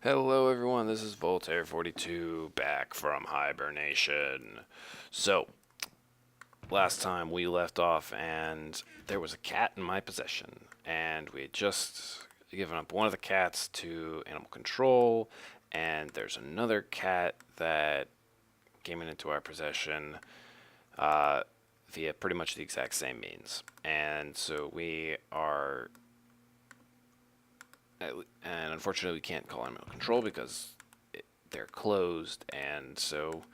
Hello everyone, this is Voltair42 back from hibernation. So, last time we left off and there was a cat in my possession and we had just given up one of the cats to animal control, and there's another cat that came into our possession via pretty much the exact same means. And so we are, and unfortunately we can't call animal control because they're closed, and so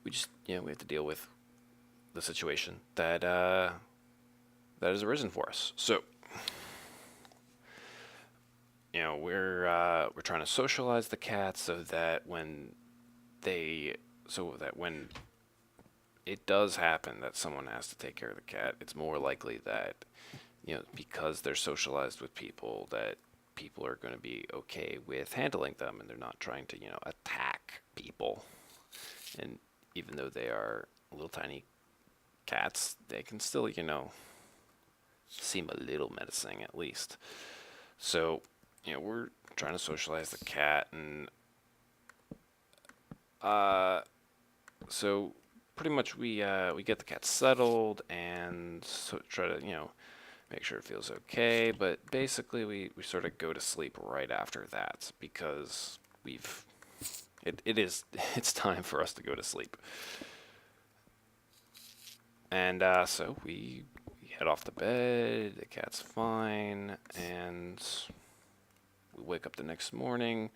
we just, we have to deal with the situation that has arisen for us. So, we're trying to socialize the cats so that when it does happen that someone has to take care of the cat, it's more likely that, because they're socialized with people, that people are going to be okay with handling them, and they're not trying to, attack people. And even though they are little tiny cats, they can still, seem a little menacing at least. So, we're trying to socialize the cat, and so pretty much we get the cat settled and so try to, make sure it feels okay. But basically, we sort of go to sleep right after that because it's time for us to go to sleep. And so we head off to bed, the cat's fine, and we wake up the next morning.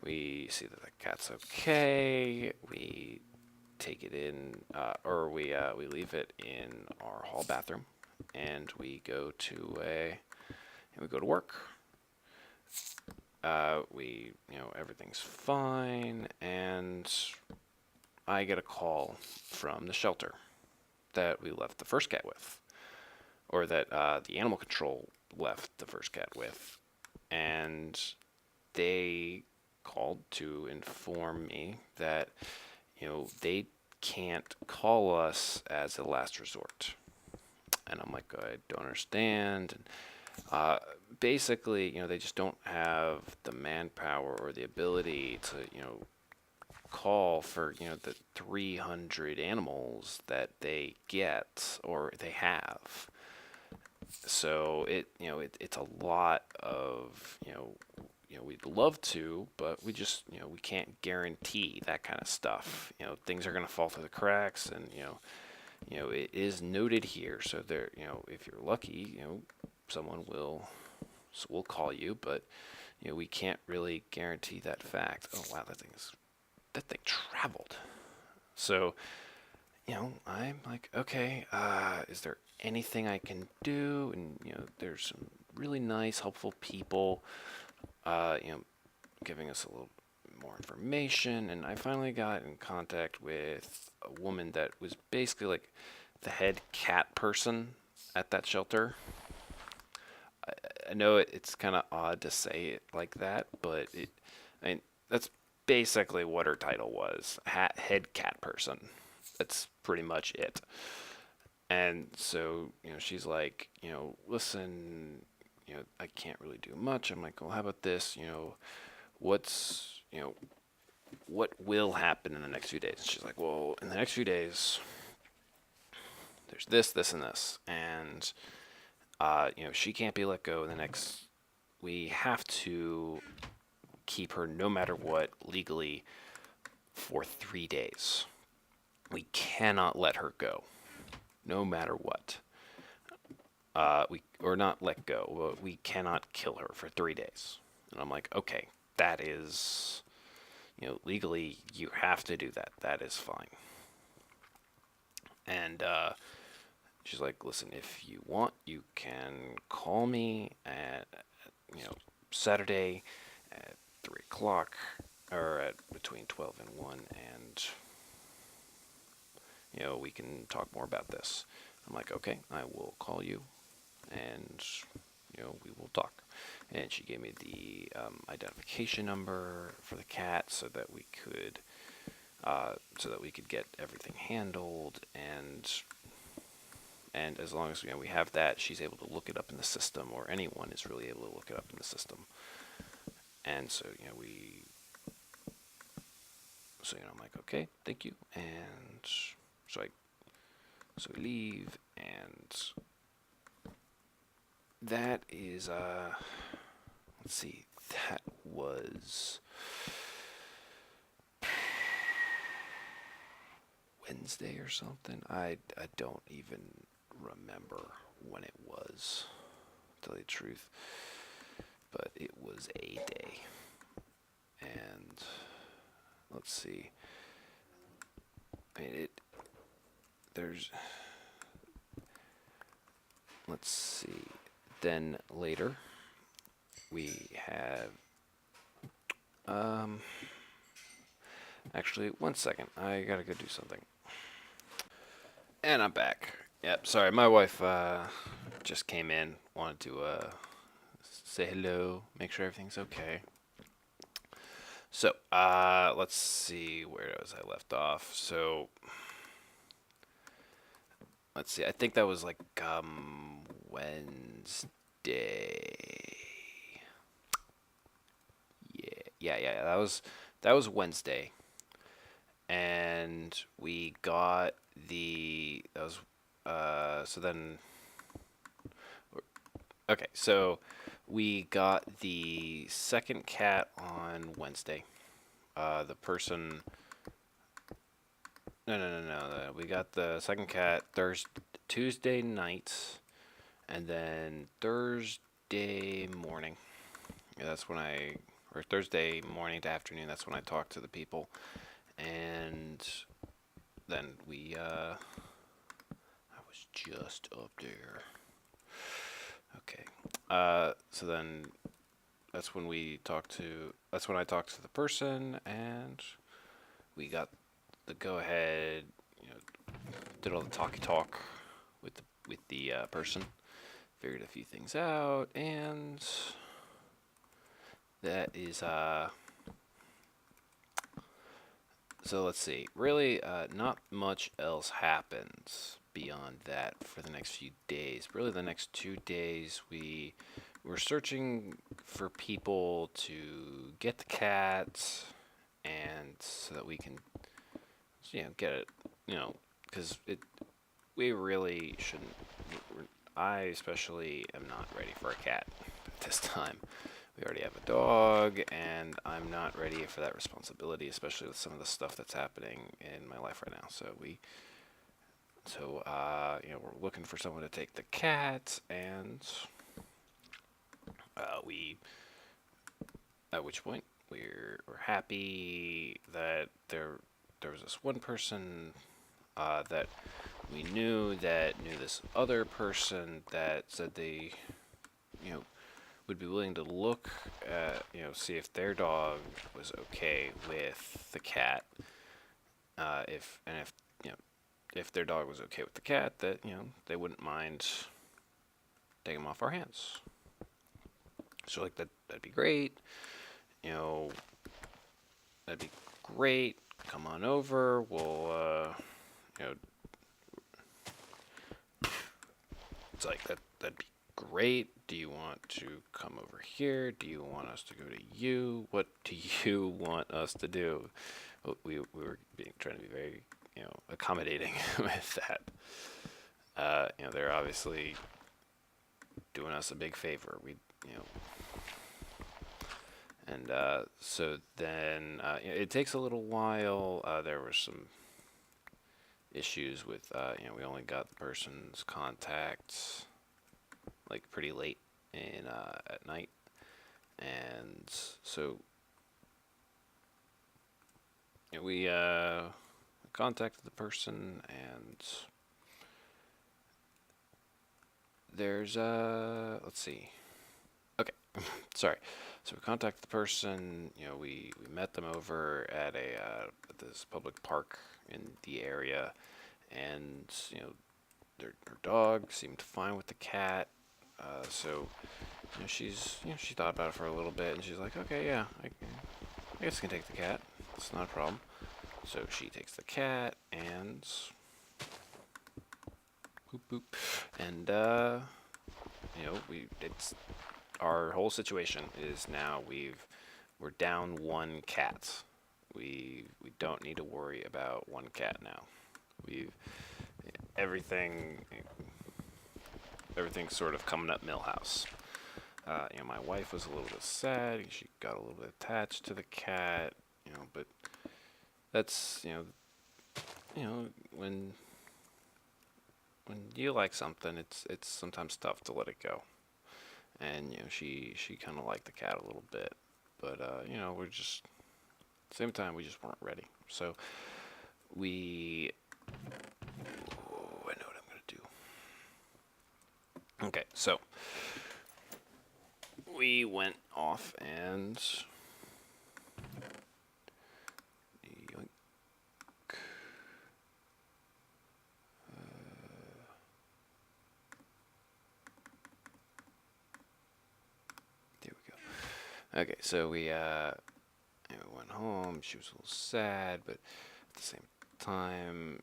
We see that the cat's okay. We take it in, or we leave it in our hall bathroom, and we go to work. Everything's fine, and I get a call from the shelter that we left the first cat with, or that the animal control left the first cat with, and they called to inform me that they can't call us as a last resort. And I'm like, I don't understand. And basically, they just don't have the manpower or the ability to, call for, the 300 animals that they get or they have. So it's a lot of, we'd love to, but we just, we can't guarantee that kind of stuff. Things are going to fall through the cracks, and it is noted here. So there, if you're lucky, someone will call you, but we can't really guarantee that fact. Oh wow, that thing traveled. So I'm like, okay, is there anything I can do? And there's some really nice, helpful people, giving us a little more information. And I finally got in contact with a woman that was basically like the head cat person at that shelter. I know it's kind of odd to say it like that, but that's basically what her title was: head cat person. That's pretty much it. And so, she's like, listen, I can't really do much. I'm like, well, how about this? What's, what will happen in the next few days? She's like, well, in the next few days, there's this, this, and this. And, she can't be let go in the next, we have to keep her no matter what legally for 3 days. We cannot let her go, no matter what. Or not let go. We cannot kill her for 3 days. And I'm like, okay, that is, legally you have to do that. That is fine. And she's like, listen, if you want, you can call me at, Saturday at 3 o'clock, or at between 12 and 1, and we can talk more about this. I'm like, okay, I will call you, and we will talk. And she gave me the identification number for the cat so that we could get everything handled, and as long as we have that, she's able to look it up in the system, or anyone is really able to look it up in the system. And so, I'm like, okay, thank you. And so we leave, and that is, let's see, that was Wednesday or something. I don't even remember when it was, to tell you the truth. But it was a day. And let's see. I mean, let's see. Then later, we have, actually, one second. I gotta go do something. And I'm back. Yep, sorry, my wife, just came in, wanted to, say hello, make sure everything's okay. So, let's see, where was I left off? So, let's see, I think that was like, Wednesday. Yeah, that was Wednesday. And we got okay, so we got the second cat on Wednesday. The person, no. We got the second cat Tuesday night, and then Thursday morning. Yeah, or Thursday morning to afternoon. That's when I talked to the people, and then I was just up there. Okay. So then that's when I talked to the person, and we got the go ahead, did all the talk with the person, figured a few things out, and that is so let's see. Really, not much else happens beyond that for the next few days. Really, the next 2 days we're searching for people to get the cat, and so that we can, get it, because we really shouldn't. I especially am not ready for a cat at this time. We already have a dog, and I'm not ready for that responsibility, especially with some of the stuff that's happening in my life right now. So we're looking for someone to take the cat, and at which point we're happy that there was this one person that we knew this other person that said they, would be willing to look at, see if their dog was okay with the cat. If their dog was okay with the cat, that, they wouldn't mind taking him off our hands. So like that'd be great. That'd be great. Come on over. We'll, it's like that'd be great. Do you want to come over here? Do you want us to go to you? What do you want us to do? We were trying to be very, accommodating with that. They're obviously doing us a big favor. And so then it takes a little while. There were some issues with, we only got the person's contacts like pretty late at night, and so we contacted the person, and there's let's see. Okay, sorry. So we contacted the person. We met them over at at this public park in the area, and their dog seemed fine with the cat. So she thought about it for a little bit, and she's like, okay, yeah, I guess I can take the cat. It's not a problem. So she takes the cat, and boop boop, and it's our whole situation is now we've we're down one cat. We don't need to worry about one cat now. We've everything's sort of coming up Millhouse. My wife was a little bit sad. She got a little bit attached to the cat. But that's when you like something, it's sometimes tough to let it go. And she kind of liked the cat a little bit, but we're just at the same time we just weren't ready. So we, I know what I'm gonna do. Okay, so we went off and yoink. There we go. Okay, so we went home. She was a little sad, but at the same time,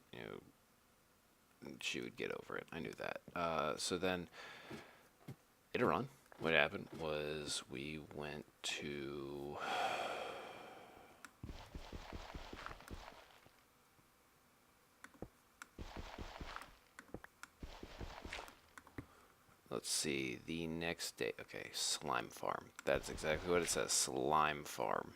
she would get over it. I knew that. So then, later on, what happened was we went to let's see, the next day. Okay, slime farm. That's exactly what it says, slime farm.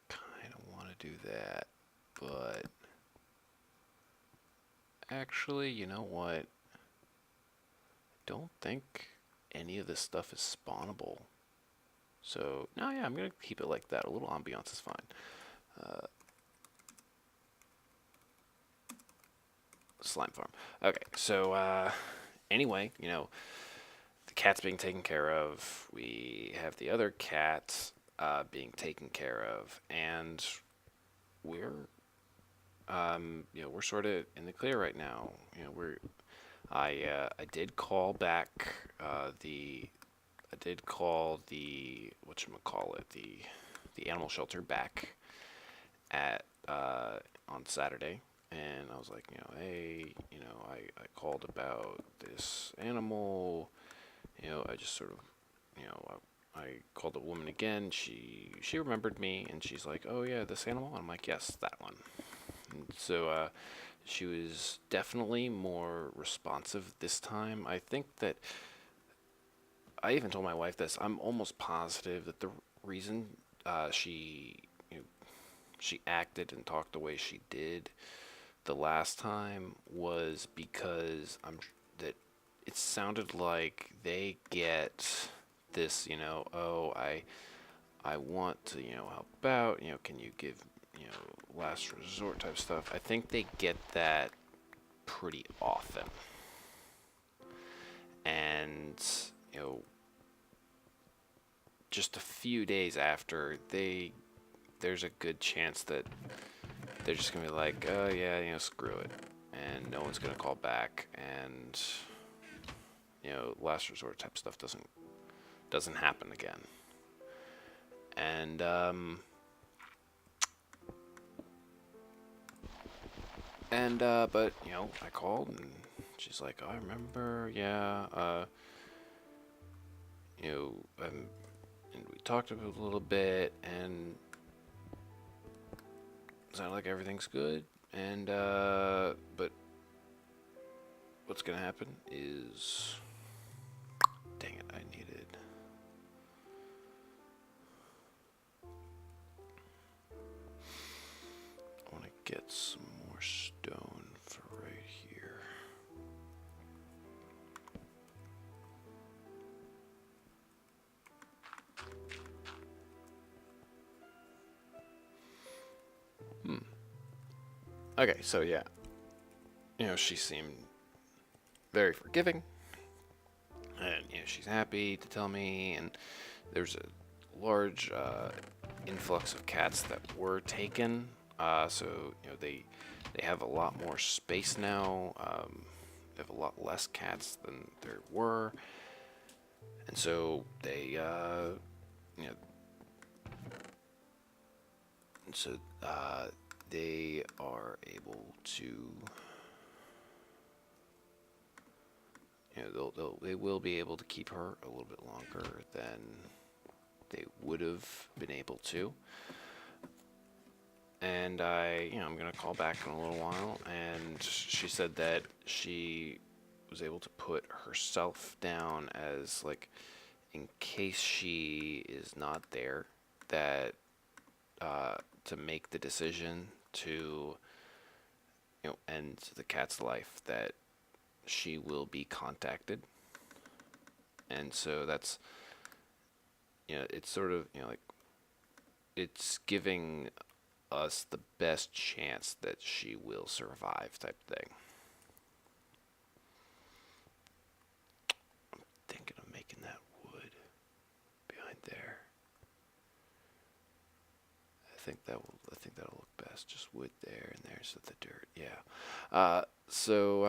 Kind of want to do that, but actually, you know what? Don't think any of this stuff is spawnable. So, no, yeah, I'm going to keep it like that. A little ambiance is fine. Slime farm. Okay, so, anyway, the cat's being taken care of. We have the other cat being taken care of. And we're, we're sort of in the clear right now. I did call back the whatchamacallit, the animal shelter back at on Saturday, and I was like, hey, I called about this animal, I just sort of, I called the woman again. She remembered me, and she's like, oh yeah, this animal. I'm like, yes, that one. And so she was definitely more responsive this time. I think that I even told my wife this. I'm almost positive that the reason she acted and talked the way she did the last time was because that it sounded like they get this, oh, I want to, help out, can you give, last resort type stuff. I think they get that pretty often. And, just a few days after, there's a good chance that they're just gonna be like, oh yeah, screw it, and no one's gonna call back, and last resort type stuff doesn't happen again. And but I called, and she's like, oh, I remember, yeah, and we talked about it a little bit, and it sounded like everything's good, and but what's gonna happen is, dang it, I want to get some more stone for right here. Okay, so yeah, she seemed very forgiving, and she's happy to tell me, and there's a large influx of cats that were taken, so they have a lot more space now. They have a lot less cats than there were, and so they so they are able to, they will be able to keep her a little bit longer than they would have been able to. And I'm gonna call back in a little while, and she said that she was able to put herself down as, like, in case she is not there, that to make the decision to end the cat's life, that she will be contacted. And so that's, it's sort of, like, it's giving us the best chance that she will survive, type thing. I'm thinking of making that wood behind there. I think that'll look best. Just wood there and there's the dirt. Yeah. So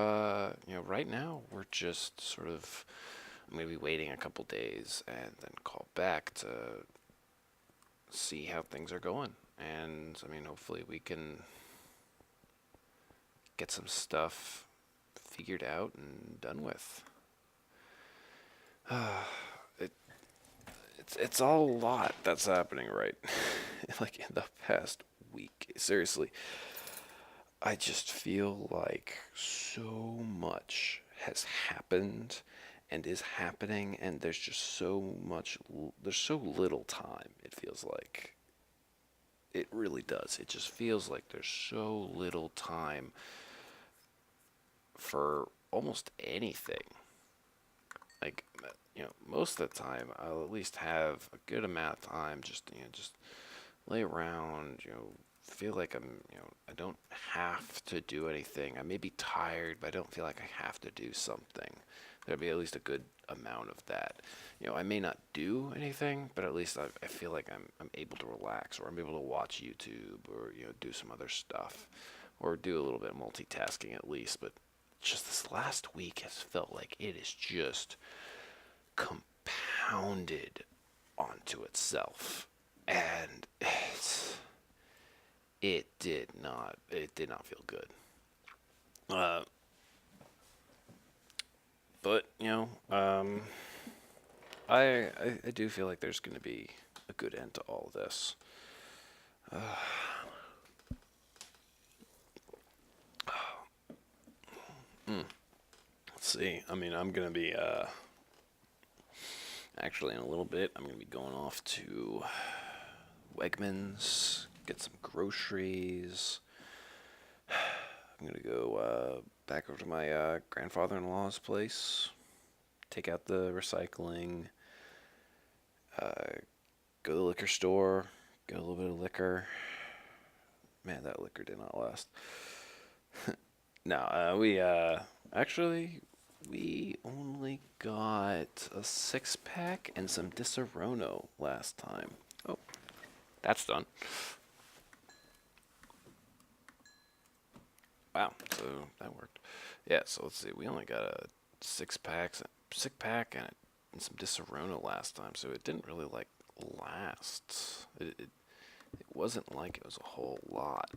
right now we're just sort of maybe waiting a couple days and then call back to see how things are going. And I mean, hopefully we can get some stuff figured out and done with. It's all a lot that's happening, right? Like, in the past week. Seriously, I just feel like so much has happened and is happening, and there's just there's so little time, it feels like. It really does. It just feels like there's so little time for almost anything. Like, most of the time I'll at least have a good amount of time just lay around, feel like I don't have to do anything. I may be tired, but I don't feel like I have to do something. There'll be at least a good amount of that. I may not do anything, but at least I feel like I'm able to relax, or I'm able to watch YouTube, or do some other stuff, or do a little bit of multitasking at least. But just this last week has felt like it is just compounded onto itself, and it did not feel good. But I do feel like there's going to be a good end to all of this. Let's see. I mean, I'm going to be actually, in a little bit, I'm going to be going off to Wegmans, get some groceries. I'm going to go back over to my grandfather-in-law's place, take out the recycling, go to the liquor store, get a little bit of liquor. Man, that liquor did not last. No, we only got a 6-pack and some Disaronno last time. Oh, that's done. Wow, so that worked. Yeah, so let's see. We only got a 6-pack and some Disaronno last time, so it didn't really last. It wasn't like it was a whole lot.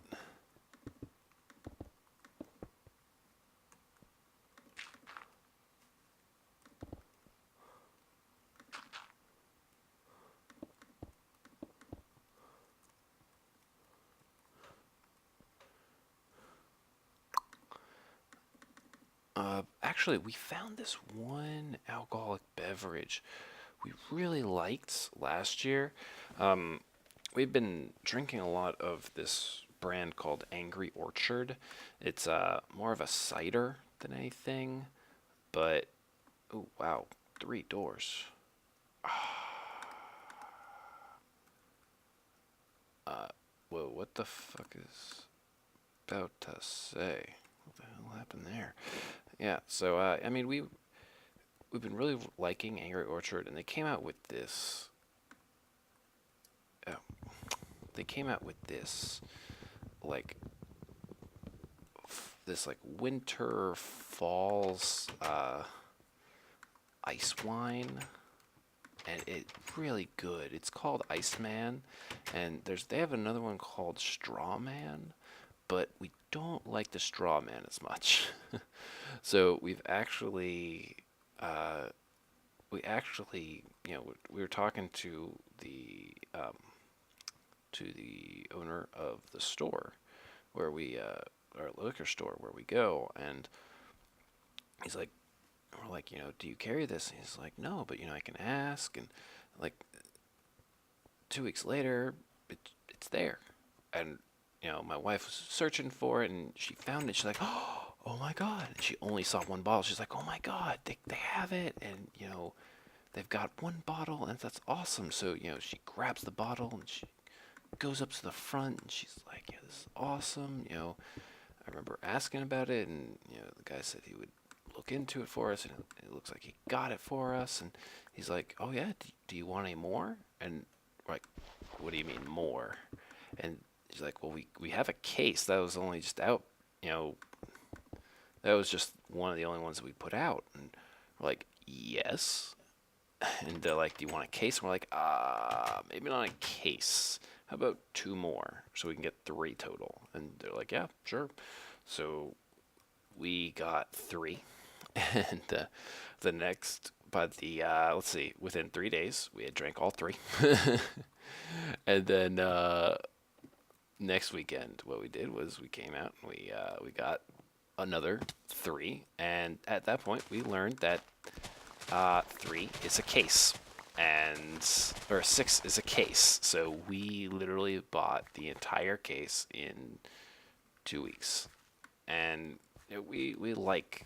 Actually, we found this one alcoholic beverage we really liked last year. We've been drinking a lot of this brand called Angry Orchard. It's more of a cider than anything, but oh wow, 3 doors. Whoa, what the fuck is about to say? What the hell happened there? Yeah, so I mean, we've been really liking Angry Orchard, and they came out with this. Oh, they came out with this, like, winter falls ice wine. and it's really good. It's called Iceman, and they have another one called Strawman, but we don't like the Strawman as much. So we were talking to the owner of the store where our liquor store where we go, and he's like, we're like, do you carry this? And he's like, no, but I can ask. And like 2 weeks later, it's there, and my wife was searching for it, and she found it. She's like, oh my god! And she only saw one bottle. She's like, oh my god, they have it, and they've got one bottle, and that's awesome. So she grabs the bottle and she goes up to the front, and she's like, yeah, this is awesome. I remember asking about it, and the guy said he would look into it for us, and it looks like he got it for us. And he's like, oh yeah, do you want any more? And we're like, what do you mean more? And he's like, well, we have a case that was only just out, that was just one of the only ones that we put out. And we're like, yes. And they're like, do you want a case? And we're like, maybe not a case. How about 2 more so we can get 3 total? And they're like, yeah, sure. So we got 3. And let's see, within 3 days, we had drank all 3. And then next weekend, what we did was we came out and we got another 3. And at that point, we learned that 3 is a case, or 6 is a case. So we literally bought the entire case in 2 weeks, and we like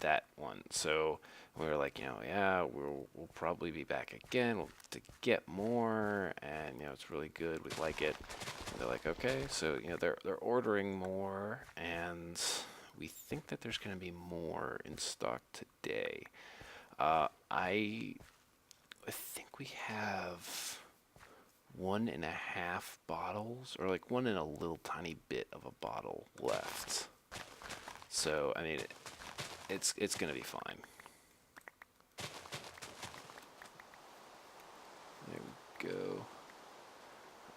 that one. So we were like, yeah, we'll probably be back again to get more, and it's really good. We like it. And they're like, okay, so they're ordering more, and we think that there's going to be more in stock today. I think we have 1.5 bottles, or like 1 and a little tiny bit of a bottle left. So I mean, it's gonna be fine. There we go.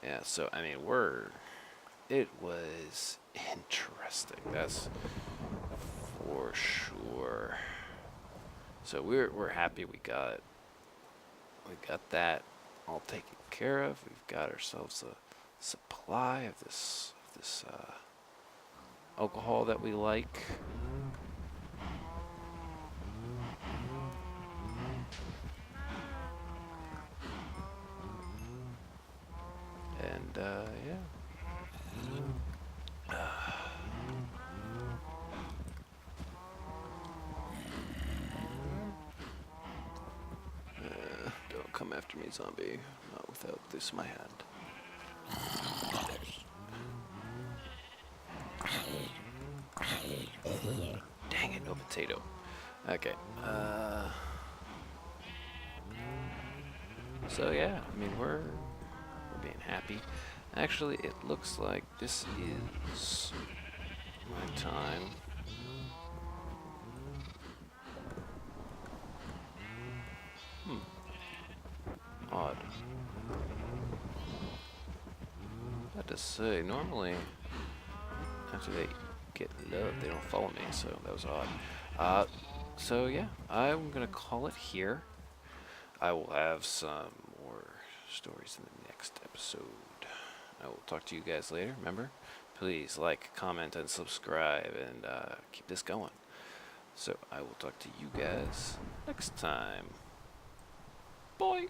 Yeah. So I mean, it was interesting. That's for sure. So we're happy we got that all taken care of. We've got ourselves a supply of this alcohol that we like. And yeah. Don't come after me, zombie. Not without this in my hand. Dang it, no potato. Okay. So yeah, I mean we're being happy. Actually, it looks like this is my time. Odd. I have to say, normally after they get love, they don't follow me, so that was odd. So yeah, I'm gonna call it here. I will have some more stories in the next episode. I will talk to you guys later. Remember, please like, comment, and subscribe, and keep this going. So I will talk to you guys next time. Bye.